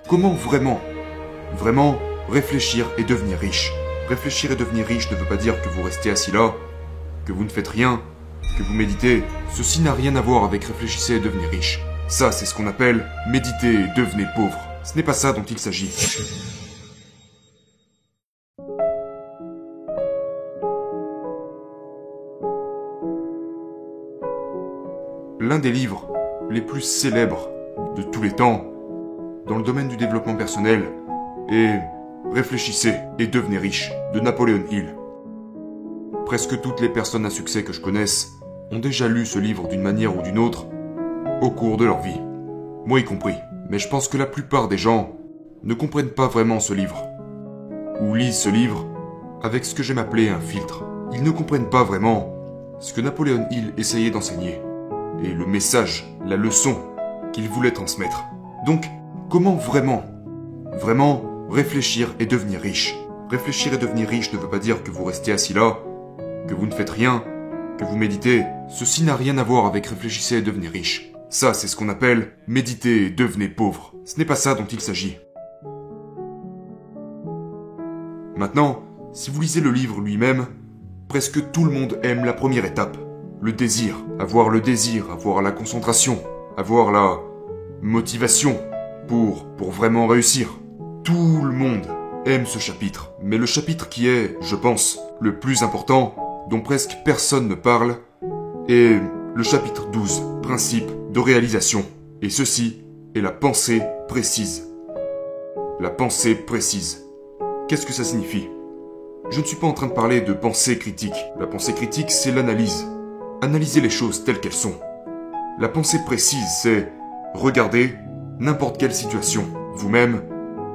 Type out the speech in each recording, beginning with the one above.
Comment vraiment réfléchir et devenir riche. Réfléchir et devenir riche ne veut pas dire que vous restez assis là, que vous ne faites rien, que vous méditez. Ceci n'a rien à voir avec réfléchissez et devenir riche. Ça, c'est ce qu'on appelle méditer et devenez pauvre. Ce n'est pas ça dont il s'agit. L'un des livres les plus célèbres de tous les temps dans le domaine du développement personnel est Réfléchissez et devenez riche de Napoleon Hill. Presque toutes les personnes à succès que je connaisse ont déjà lu ce livre d'une manière ou d'une autre au cours de leur vie. Moi y compris. Mais je pense que la plupart des gens ne comprennent pas vraiment ce livre. Ou lisent ce livre avec ce que j'aime appeler un filtre. Ils ne comprennent pas vraiment ce que Napoleon Hill essayait d'enseigner. Et le message, la leçon qu'il voulait transmettre. Donc, comment vraiment réfléchir et devenir riche. Réfléchir et devenir riche ne veut pas dire que vous restez assis là, que vous ne faites rien, que vous méditez. Ceci n'a rien à voir avec réfléchissez et devenir riche. Ça, c'est ce qu'on appelle méditer et devenez pauvre. Ce n'est pas ça dont il s'agit. Maintenant, si vous lisez le livre lui-même, presque tout le monde aime la première étape. Le désir, avoir la concentration, avoir la motivation pour vraiment réussir. Tout le monde aime ce chapitre, mais le chapitre qui est, je pense, le plus important, dont presque personne ne parle, est le chapitre 12, principe de réalisation. Et ceci est la pensée précise. La pensée précise. Qu'est-ce que ça signifie? Je ne suis pas en train de parler de pensée critique. La pensée critique, c'est l'analyse. Analyser les choses telles qu'elles sont. La pensée précise, c'est regarder n'importe quelle situation, vous-même,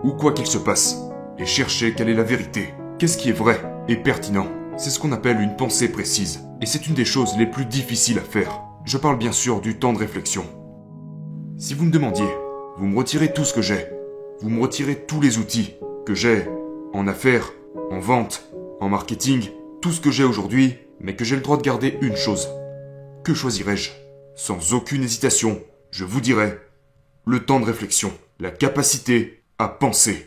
ou quoi qu'il se passe, et chercher quelle est la vérité. Qu'est-ce qui est vrai et pertinent? C'est ce qu'on appelle une pensée précise. Et c'est une des choses les plus difficiles à faire. Je parle bien sûr du temps de réflexion. Si vous me demandiez, vous me retirez tout ce que j'ai, vous me retirez tous les outils que j'ai en affaires, en vente, en marketing, tout ce que j'ai aujourd'hui, mais que j'ai le droit de garder une chose. Que choisirais-je? Sans aucune hésitation, je vous dirais le temps de réflexion, la capacité à penser.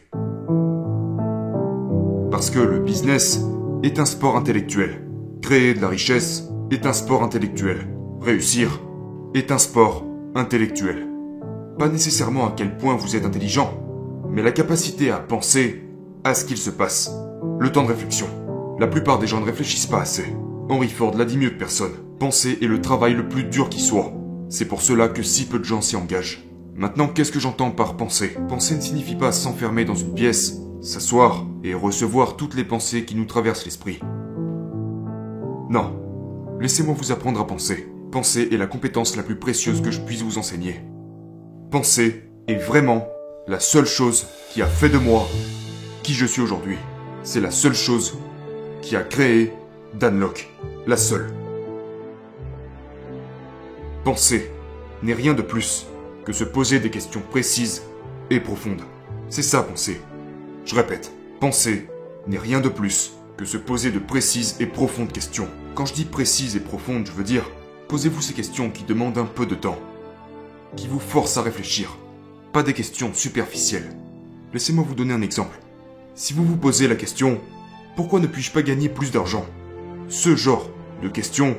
Parce que le business est un sport intellectuel. Créer de la richesse est un sport intellectuel. Réussir est un sport intellectuel. Pas nécessairement à quel point vous êtes intelligent, mais la capacité à penser à ce qu'il se passe. Le temps de réflexion. La plupart des gens ne réfléchissent pas assez. Henry Ford l'a dit mieux que personne. Penser est le travail le plus dur qui soit. C'est pour cela que si peu de gens s'y engagent. Maintenant, qu'est-ce que j'entends par penser? Penser ne signifie pas s'enfermer dans une pièce, s'asseoir et recevoir toutes les pensées qui nous traversent l'esprit. Non. Laissez-moi vous apprendre à penser. Penser est la compétence la plus précieuse que je puisse vous enseigner. Penser est vraiment la seule chose qui a fait de moi qui je suis aujourd'hui. C'est la seule chose qui a créé Dan Lok. La seule. Penser n'est rien de plus que se poser des questions précises et profondes. C'est ça, penser. Je répète, penser n'est rien de plus que se poser de précises et profondes questions. Quand je dis précises et profondes, je veux dire, posez-vous ces questions qui demandent un peu de temps, qui vous forcent à réfléchir, pas des questions superficielles. Laissez-moi vous donner un exemple. Si vous vous posez la question, pourquoi ne puis-je pas gagner plus d'argent? Ce genre de question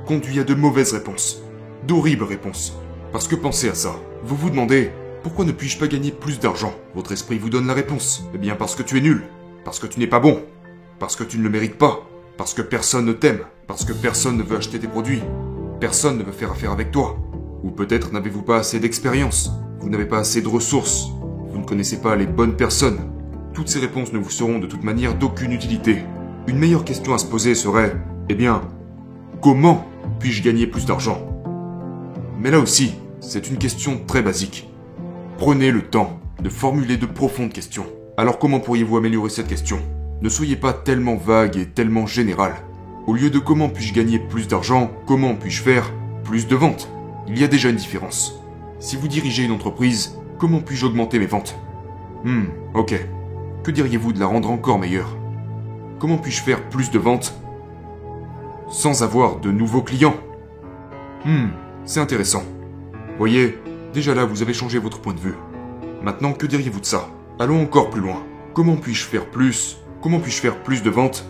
conduit à de mauvaises réponses, d'horribles réponses. Parce que pensez à ça. Vous vous demandez, pourquoi ne puis-je pas gagner plus d'argent? Votre esprit vous donne la réponse. Eh bien parce que tu es nul, parce que tu n'es pas bon, parce que tu ne le mérites pas, parce que personne ne t'aime, parce que personne ne veut acheter tes produits, personne ne veut faire affaire avec toi. Ou peut-être n'avez-vous pas assez d'expérience, vous n'avez pas assez de ressources, vous ne connaissez pas les bonnes personnes. Toutes ces réponses ne vous seront de toute manière d'aucune utilité. Une meilleure question à se poser serait, eh bien, comment puis-je gagner plus d'argent? Mais là aussi, c'est une question très basique. Prenez le temps de formuler de profondes questions. Alors comment pourriez-vous améliorer cette question? Ne soyez pas tellement vague et tellement général. Au lieu de comment puis-je gagner plus d'argent, comment puis-je faire plus de ventes? Il y a déjà une différence. Si vous dirigez une entreprise, comment puis-je augmenter mes ventes? Ok. Que diriez-vous de la rendre encore meilleure? Comment puis-je faire plus de ventes sans avoir de nouveaux clients? C'est intéressant. Voyez, déjà là, vous avez changé votre point de vue. Maintenant, que diriez-vous de ça? Allons encore plus loin. Comment puis-je faire plus? Comment puis-je faire plus de ventes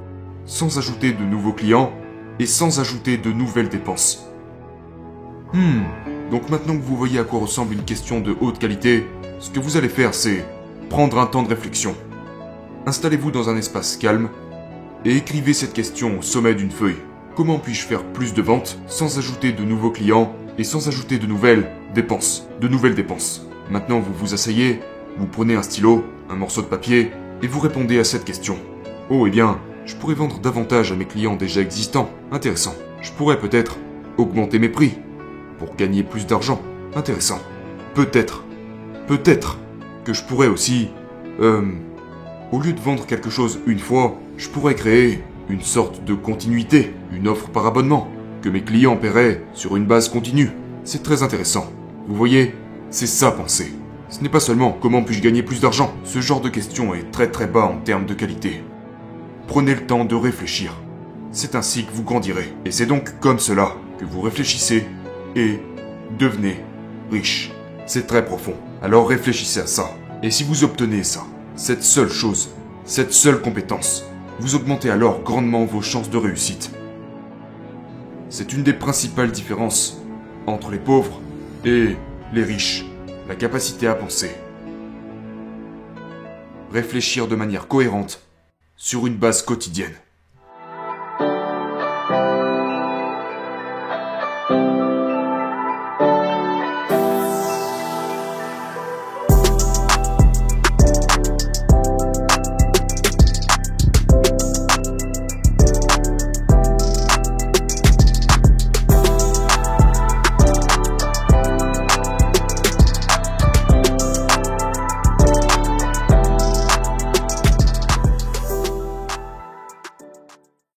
sans ajouter de nouveaux clients et sans ajouter de nouvelles dépenses? Donc maintenant que vous voyez à quoi ressemble une question de haute qualité, ce que vous allez faire, c'est prendre un temps de réflexion. Installez-vous dans un espace calme et écrivez cette question au sommet d'une feuille. Comment puis-je faire plus de ventes sans ajouter de nouveaux clients et sans ajouter de nouvelles dépenses? Maintenant, vous vous asseyez, vous prenez un stylo, un morceau de papier et vous répondez à cette question. Oh, eh bien, je pourrais vendre davantage à mes clients déjà existants. Intéressant. Je pourrais peut-être augmenter mes prix pour gagner plus d'argent. Intéressant. Peut-être que je pourrais aussi, au lieu de vendre quelque chose une fois, je pourrais créer une sorte de continuité, une offre par abonnement, que mes clients paieraient sur une base continue. C'est très intéressant. Vous voyez, c'est ça penser. Ce n'est pas seulement comment puis-je gagner plus d'argent. Ce genre de question est très très bas en termes de qualité. Prenez le temps de réfléchir. C'est ainsi que vous grandirez. Et c'est donc comme cela que vous réfléchissez et devenez riche. C'est très profond. Alors réfléchissez à ça. Et si vous obtenez ça, cette seule chose, cette seule compétence, vous augmentez alors grandement vos chances de réussite. C'est une des principales différences entre les pauvres et les riches. La capacité à penser. Réfléchir de manière cohérente sur une base quotidienne.